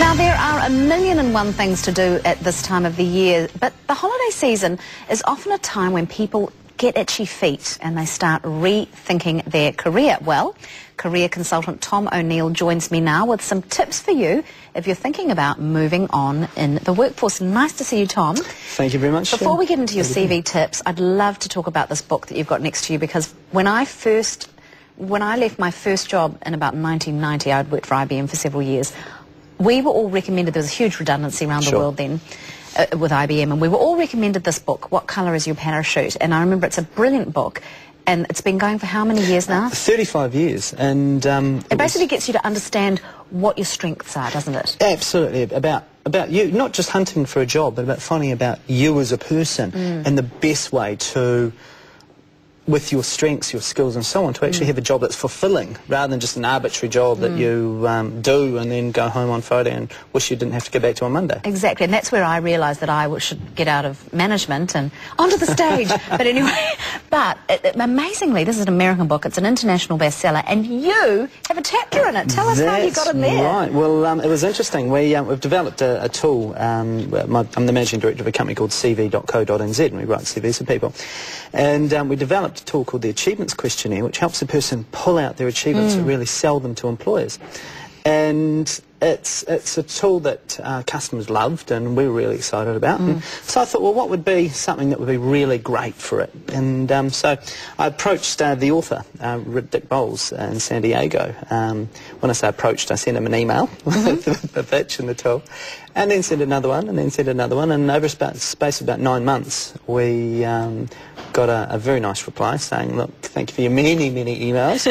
Now, there are a million and one things to do at this time of the year, but the holiday season is often a time when people get itchy feet and they start rethinking their career. Well, career consultant Tom O'Neill joins me now with some tips for you if you're thinking about moving on in the workforce. Nice to see you, Tom. Thank you very much. Before we get into your CV tips, I'd love to talk about this book that you've got next to you, because when I left my first job in about 1990, I'd worked for IBM for several years. We were all recommended, there was a huge redundancy around the world then with IBM, and we were all recommended this book, What Colour Is Your Parachute? And I remember it's a brilliant book, and it's been going for how many years now? 35 years. And it basically gets you to understand what your strengths are, doesn't it? Absolutely. About you, not just hunting for a job, but about finding about you as a person and the best way to, with your strengths, your skills and so on, to actually have a job that's fulfilling, rather than just an arbitrary job that you do and then go home on Friday and wish you didn't have to go back to on Monday. Exactly, and that's where I realised that I should get out of management and onto the stage. But anyway, amazingly, this is an American book, it's an international bestseller, and you have a chapter in it. Tell us how you got in there. Right, well, it was interesting. We've developed a tool. I'm the managing director of a company called cv.co.nz, and we write CVs for people. And we developed a tool called the Achievements Questionnaire, which helps a person pull out their achievements and really sell them to employers. And it's a tool that customers loved and we were really excited about. And so I thought, well, what would be something that would be really great for it? And so I approached the author, Dick Bowles, in San Diego. When I say approached, I sent him an email with the pitch and the tool, and then sent another one, and then sent another one, and over a space of about 9 months, we got a very nice reply saying, look, thank you for your many, many emails,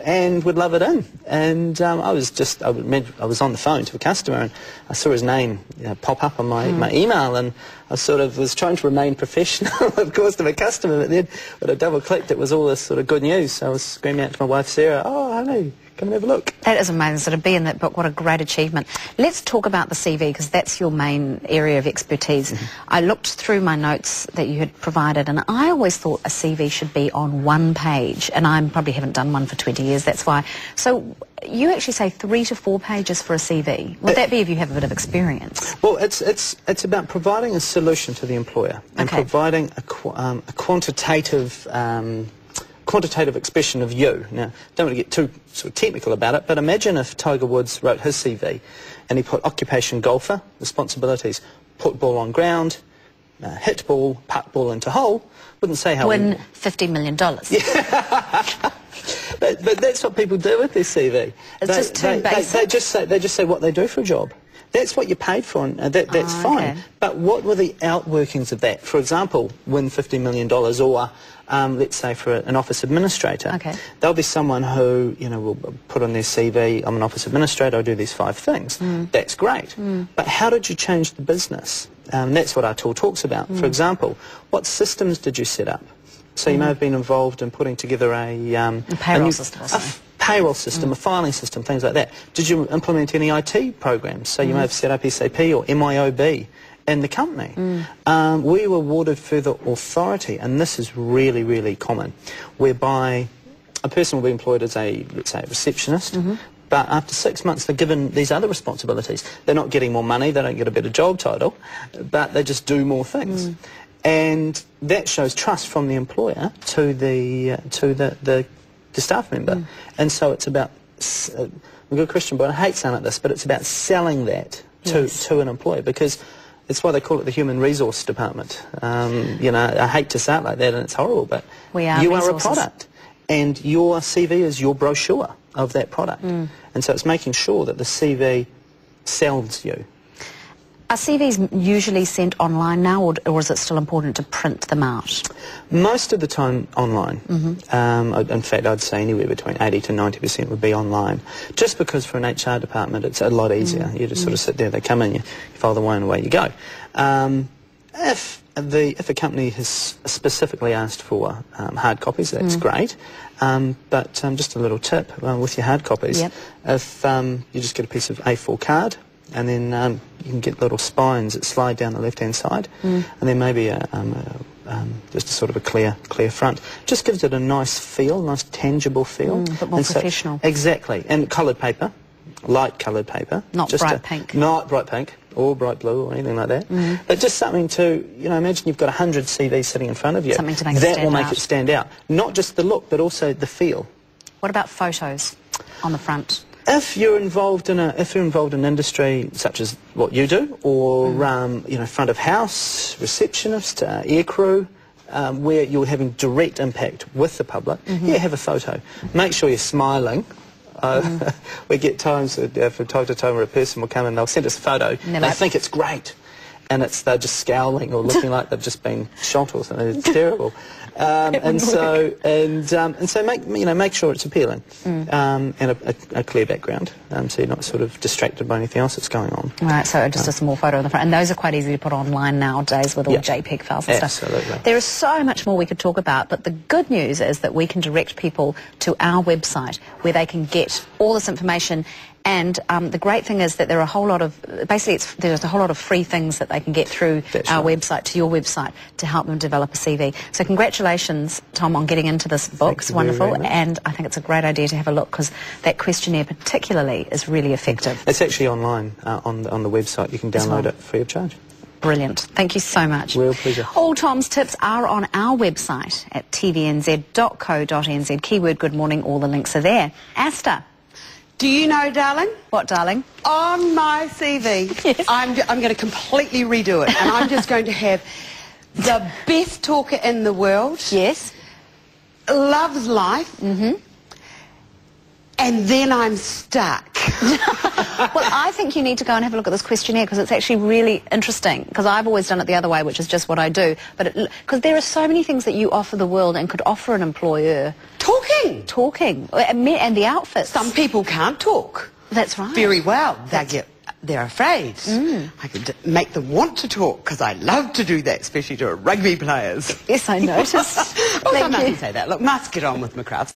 and would love it in. And I was on the phone to a customer, and I saw his name pop up on my email, and I sort of was trying to remain professional, of course, to my customer, but then when I double-clicked, it was all this sort of good news. So I was screaming out to my wife, Sarah, oh, honey, come and have a look. That is amazing. So to be in that book, what a great achievement. Let's talk about the CV, because that's your main area of expertise. I looked through my notes that you had provided, and I always thought a CV should be on one page, and I probably haven't done one for 20 years, that's why. So you actually say 3 to 4 pages for a CV. Would that be if you have a bit of experience? Well, it's about providing a solution to the employer and providing a quantitative expression of you. Now, don't want to get too sort of technical about it, but imagine if Tiger Woods wrote his CV and he put occupation golfer, responsibilities, put ball on ground, hit ball, putt ball into hole, wouldn't say how... Win $50 million. Yeah. But that's what people do with their CV. It's just too basic. They just say what they do for a job. That's what you're paid for, and that's fine. Okay. But what were the outworkings of that? For example, win $50 million, or let's say for an office administrator. Okay. There'll be someone who, will put on their CV, I'm an office administrator, I do these 5 things. That's great. But how did you change the business? That's what our tool talks about. For example, what systems did you set up? So you may have been involved in putting together a payroll system or something. Payroll system, a filing system, things like that. Did you implement any IT programs? So you may have set up SAP or MIOB in the company. We were awarded further authority, and this is really, really common, whereby a person will be employed as a, let's say, a receptionist, but after 6 months they're given these other responsibilities. They're not getting more money, they don't get a better job title, but they just do more things. And that shows trust from the employer to the staff member. And so it's about, I'm a good Christian, but I hate saying like this, but it's about selling that to an employer, because it's why they call it the human resource department. I hate to say it like that, and it's horrible, but you are a product, and your CV is your brochure of that product. And so it's making sure that the CV sells you. Are CVs usually sent online now, or is it still important to print them out? Most of the time online. In fact, I'd say anywhere between 80 to 90% would be online. Just because for an HR department it's a lot easier. You just sort of sit there, they come in, you file the one, and away you go. If a company has specifically asked for hard copies, that's great. But just a little tip with your hard copies, if you just get a piece of A4 card, and then you can get little spines that slide down the left-hand side, and then maybe just a sort of a clear front. Just gives it a nice feel, nice tangible feel. A bit more professional. Exactly, and coloured paper. light coloured paper. Not just bright pink. Not bright pink or bright blue or anything like that. But just something to, imagine you've got 100 CVs sitting in front of you. Something to make it that stand will make out. it stand out. Not just the look, but also the feel. What about photos on the front? If you're involved in an industry such as what you do, or front of house, receptionist, aircrew, where you're having direct impact with the public, have a photo. Make sure you're smiling. We get times from time to time where a person will come and they'll send us a photo. They think it's great, and they're just scowling or looking like they've just been shot or something. It's terrible. And so make sure it's appealing and a clear background, so you're not sort of distracted by anything else that's going on. Right, so just a small photo in the front, and those are quite easy to put online nowadays with all JPEG files and stuff. Absolutely. There is so much more we could talk about, but the good news is that we can direct people to our website where they can get all this information. And the great thing is that there are a whole lot of, there's a whole lot of free things that they can get through our website to your website to help them develop a CV. So congratulations, Tom, on getting into this book. It's wonderful, and I think it's a great idea to have a look, because that questionnaire particularly is really effective. It's actually online on the website. You can download it free of charge. Brilliant. Thank you so much. Real pleasure. All Tom's tips are on our website at tvnz.co.nz. Keyword good morning, all the links are there. Asta. Do you know, darling? What, darling? On my CV, Yes. I'm going to completely redo it, and I'm just going to have the best talker in the world. Yes. Loves life. And then I'm stuck. Well, I think you need to go and have a look at this questionnaire, because it's actually really interesting, because I've always done it the other way, which is just what I do. But because there are so many things that you offer the world and could offer an employer. Talking. And the outfits. Some people can't talk. That's right. Very well. They're afraid. I could make them want to talk, because I love to do that, especially to rugby players. Yes, I noticed. Well, Thank I you. can say that. Look, must get on with my craft.